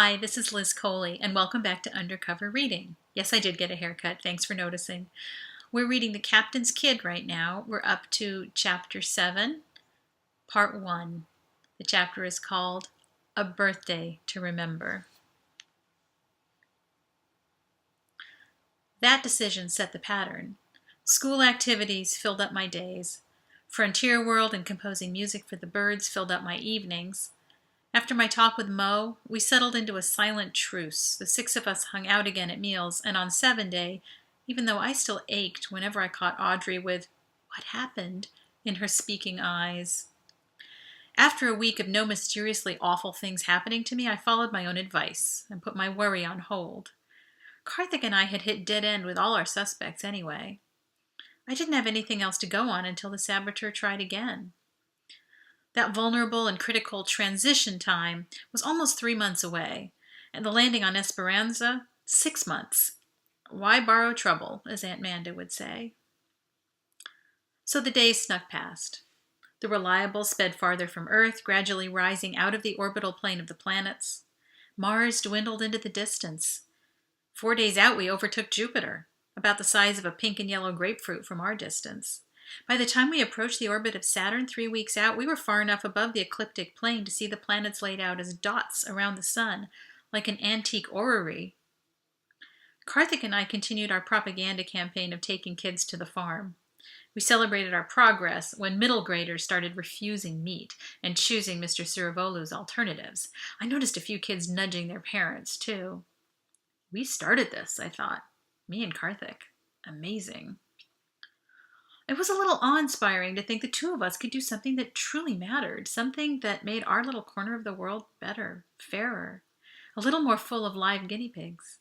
Hi, this is Liz Coley, and welcome back to Undercover Reading. Yes, I did get a haircut. Thanks for noticing. We're reading The Captain's Kid right now. We're up to Chapter 7, Part 1. The chapter is called A Birthday to Remember. That decision set the pattern. School activities filled up my days. Frontier World and composing music for the birds filled up my evenings. After my talk with Mo, we settled into a silent truce. The six of us hung out again at meals, and on 7-Day, even though I still ached whenever I caught Audrey with "What happened?" in her speaking eyes. After a week of no mysteriously awful things happening to me, I followed my own advice and put my worry on hold. Karthik and I had hit dead end with all our suspects anyway. I didn't have anything else to go on until the saboteur tried again. That vulnerable and critical transition time was almost 3 months away, and the landing on Esperanza, 6 months. Why borrow trouble, as Aunt Manda would say? So the days snuck past. The Reliable sped farther from Earth, gradually rising out of the orbital plane of the planets. Mars dwindled into the distance. 4 days out, we overtook Jupiter, about the size of a pink and yellow grapefruit from our distance. By the time we approached the orbit of Saturn 3 weeks out, we were far enough above the ecliptic plane to see the planets laid out as dots around the sun, like an antique orrery. Karthik and I continued our propaganda campaign of taking kids to the farm. We celebrated our progress when middle graders started refusing meat and choosing Mr. Siravolu's alternatives. I noticed a few kids nudging their parents, too. We started this, I thought. Me and Karthik. Amazing. It was a little awe-inspiring to think the two of us could do something that truly mattered, something that made our little corner of the world better, fairer, a little more full of live guinea pigs.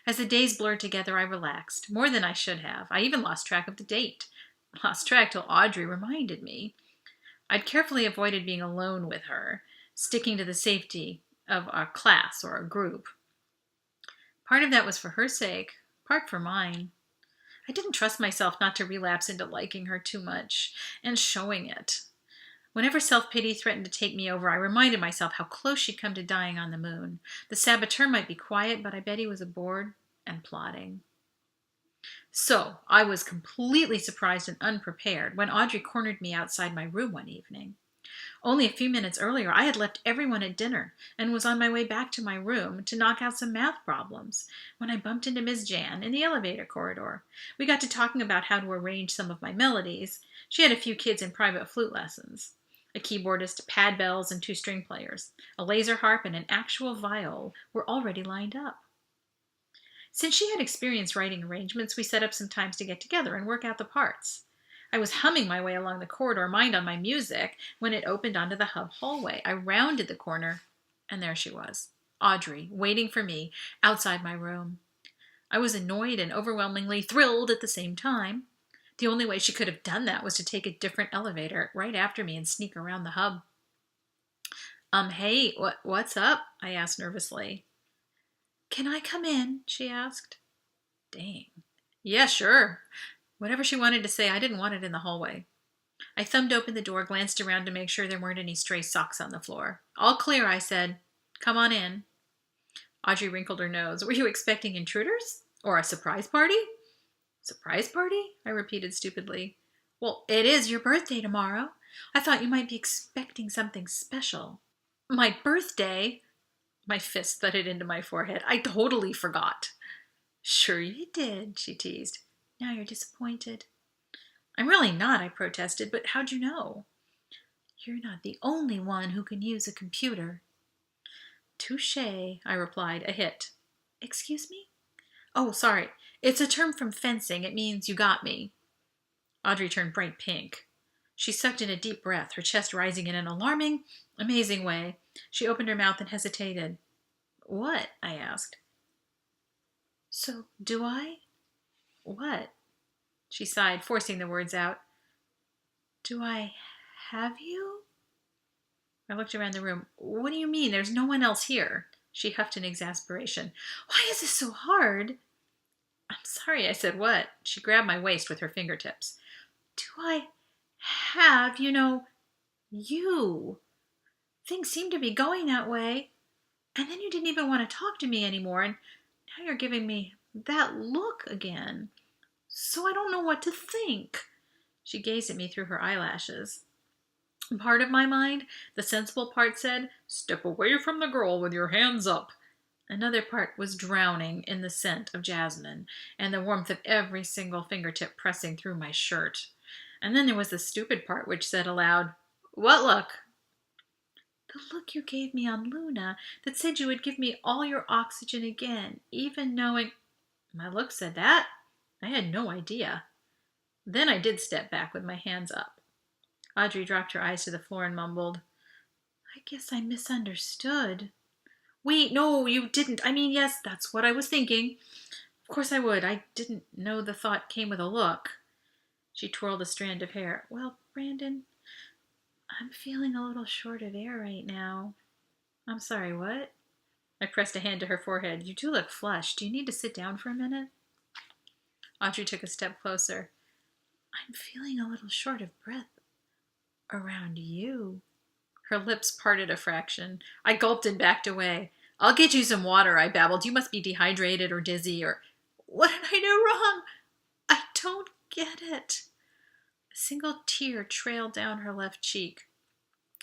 As the days blurred together, I relaxed, more than I should have. I even lost track of the date. Lost track till Audrey reminded me. I'd carefully avoided being alone with her, sticking to the safety of our class or our group. Part of that was for her sake, part for mine. I didn't trust myself not to relapse into liking her too much, and showing it. Whenever self-pity threatened to take me over, I reminded myself how close she'd come to dying on the moon. The saboteur might be quiet, but I bet he was aboard and plotting. So, I was completely surprised and unprepared when Audrey cornered me outside my room one evening. Only a few minutes earlier, I had left everyone at dinner and was on my way back to my room to knock out some math problems when I bumped into Miss Jan in the elevator corridor. We got to talking about how to arrange some of my melodies. She had a few kids in private flute lessons. A keyboardist, pad bells, and 2 string players. A laser harp and an actual viol were already lined up. Since she had experience writing arrangements, we set up some times to get together and work out the parts. I was humming my way along the corridor, mind on my music, when it opened onto the hub hallway. I rounded the corner, and there she was, Audrey, waiting for me outside my room. I was annoyed and overwhelmingly thrilled at the same time. The only way she could have done that was to take a different elevator right after me and sneak around the hub. Hey, what's up? I asked nervously. Can I come in? She asked. Dang. Yeah, sure. Whatever she wanted to say, I didn't want it in the hallway. I thumbed open the door, glanced around to make sure there weren't any stray socks on the floor. All clear, I said. Come on in. Audrey wrinkled her nose. Were you expecting intruders? Or a surprise party? Surprise party? I repeated stupidly. Well, it is your birthday tomorrow. I thought you might be expecting something special. My birthday? My fist thudded into my forehead. I totally forgot. Sure you did, she teased. Now you're disappointed. I'm really not, I protested, but how'd you know? You're not the only one who can use a computer. Touché, I replied, a hit. Excuse me? Oh, sorry. It's a term from fencing. It means you got me. Audrey turned bright pink. She sucked in a deep breath, her chest rising in an alarming, amazing way. She opened her mouth and hesitated. What? I asked. So, do I? What? She sighed, forcing the words out. Do I have you? I looked around the room. What do you mean? There's no one else here. She huffed in exasperation. Why is this so hard? I'm sorry, I said. What? She grabbed my waist with her fingertips. Do I have, you? Things seem to be going that way. And then you didn't even want to talk to me anymore, and now you're giving me that look again. So I don't know what to think." She gazed at me through her eyelashes. Part of my mind, the sensible part, said, "Step away from the girl with your hands up." Another part was drowning in the scent of jasmine and the warmth of every single fingertip pressing through my shirt. And then there was the stupid part which said aloud, "What look?" "The look you gave me on Luna, that said you would give me all your oxygen again, even knowing—" My look said that? I had no idea. Then I did step back with my hands up. Audrey dropped her eyes to the floor and mumbled, "I guess I misunderstood." "Wait, no, you didn't. I mean, yes, that's what I was thinking. Of course I would. I didn't know the thought came with a look." She twirled a strand of hair. "Well, Brandon, I'm feeling a little short of air right now." "I'm sorry, what?" I pressed a hand to her forehead. "You do look flushed. Do you need to sit down for a minute?" Audrey took a step closer. "I'm feeling a little short of breath around you." Her lips parted a fraction. I gulped and backed away. "I'll get you some water," I babbled. "You must be dehydrated or dizzy or—" "What did I do wrong? I don't get it." A single tear trailed down her left cheek.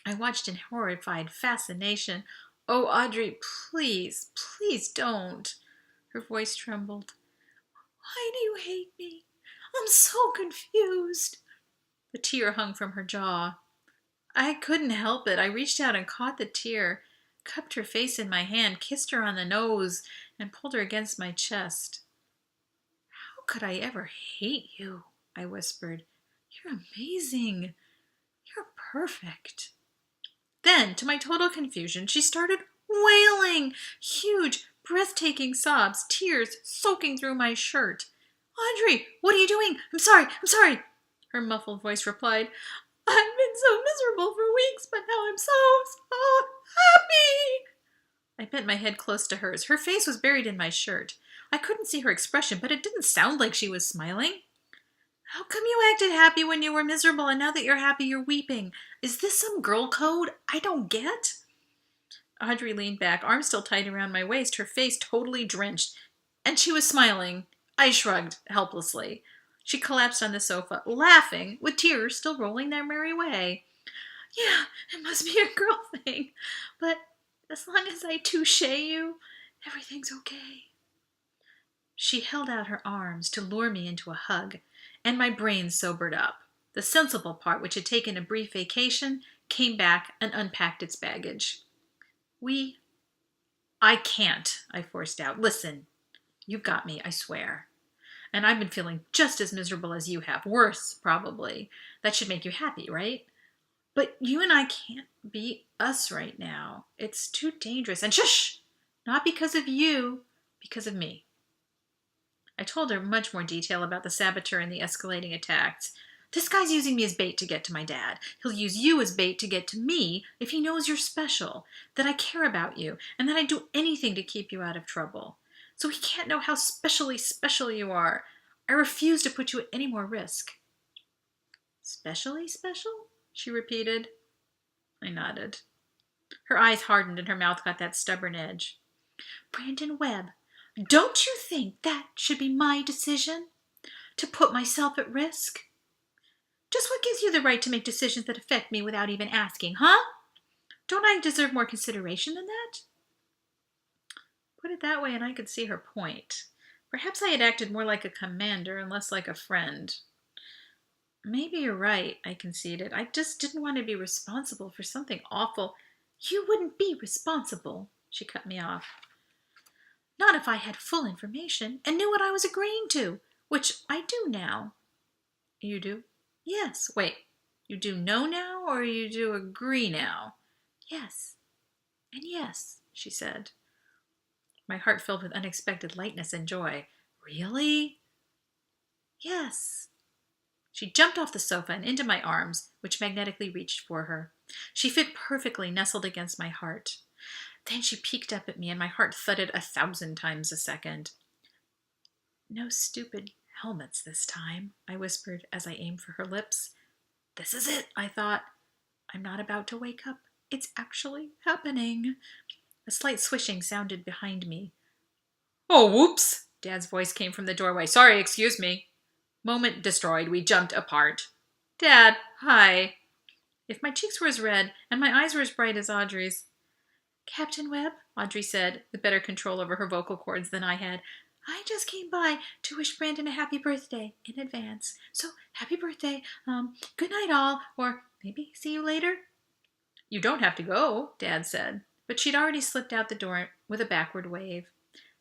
I watched in horrified fascination. "Oh, Audrey, please, please don't." Her voice trembled. "Why do you hate me? I'm so confused." The tear hung from her jaw. I couldn't help it. I reached out and caught the tear, cupped her face in my hand, kissed her on the nose, and pulled her against my chest. "How could I ever hate you?" I whispered. "You're amazing. You're perfect." Then, to my total confusion, she started wailing, huge, breathtaking sobs, tears soaking through my shirt. "Audrey, what are you doing? I'm sorry," her muffled voice replied. "I've been so miserable for weeks, but now I'm so happy." I bent my head close to hers. Her face was buried in my shirt. I couldn't see her expression, but it didn't sound like she was smiling. "How come you acted happy when you were miserable, and now that you're happy, you're weeping? Is this some girl code I don't get?" Audrey leaned back, arms still tight around my waist, her face totally drenched, and she was smiling. I shrugged helplessly. She collapsed on the sofa, laughing, with tears still rolling their merry way. "Yeah, it must be a girl thing, but as long as I touche you, everything's okay." She held out her arms to lure me into a hug, and my brain sobered up. The sensible part, which had taken a brief vacation, came back and unpacked its baggage. "I can't," I forced out. "Listen, you got me, I swear. And I've been feeling just as miserable as you have. Worse, probably. That should make you happy, right? But you and I can't be us right now. It's too dangerous. And shush! Not because of you, because of me." I told her much more detail about the saboteur and the escalating attacks. "This guy's using me as bait to get to my dad. He'll use you as bait to get to me if he knows you're special, that I care about you, and that I'd do anything to keep you out of trouble. So he can't know how specially special you are. I refuse to put you at any more risk." "Specially special?" she repeated. I nodded. Her eyes hardened and her mouth got that stubborn edge. "Brandon Webb, don't you think that should be my decision? To put myself at risk? Just what gives you the right to make decisions that affect me without even asking, huh? Don't I deserve more consideration than that?" Put it that way and I could see her point. Perhaps I had acted more like a commander and less like a friend. "Maybe you're right," I conceded. "I just didn't want to be responsible for something awful." "You wouldn't be responsible," she cut me off. "Not if I had full information and knew what I was agreeing to, which I do now." "You do?" "Yes." "Wait, you do know now or you do agree now?" "Yes, and yes," she said. My heart filled with unexpected lightness and joy. "Really?" "Yes." She jumped off the sofa and into my arms, which magnetically reached for her. She fit perfectly, nestled against my heart. Then she peeked up at me, and my heart thudded 1,000 times a second. "No stupid helmets this time," I whispered as I aimed for her lips. This is it, I thought. I'm not about to wake up. It's actually happening. A slight swishing sounded behind me. "Oh, whoops!" Dad's voice came from the doorway. "Sorry, excuse me." Moment destroyed, we jumped apart. "Dad, hi." If my cheeks were as red and my eyes were as bright as Audrey's. "Captain Webb," Audrey said, with better control over her vocal cords than I had, "I just came by to wish Brandon a happy birthday in advance. So, happy birthday. Good night all, or maybe see you later." "You don't have to go," Dad said, but she'd already slipped out the door with a backward wave.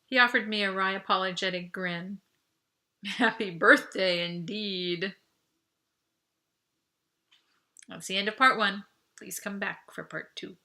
He offered me a wry, apologetic grin. Happy birthday, indeed. That's the end of part 1. Please come back for part 2.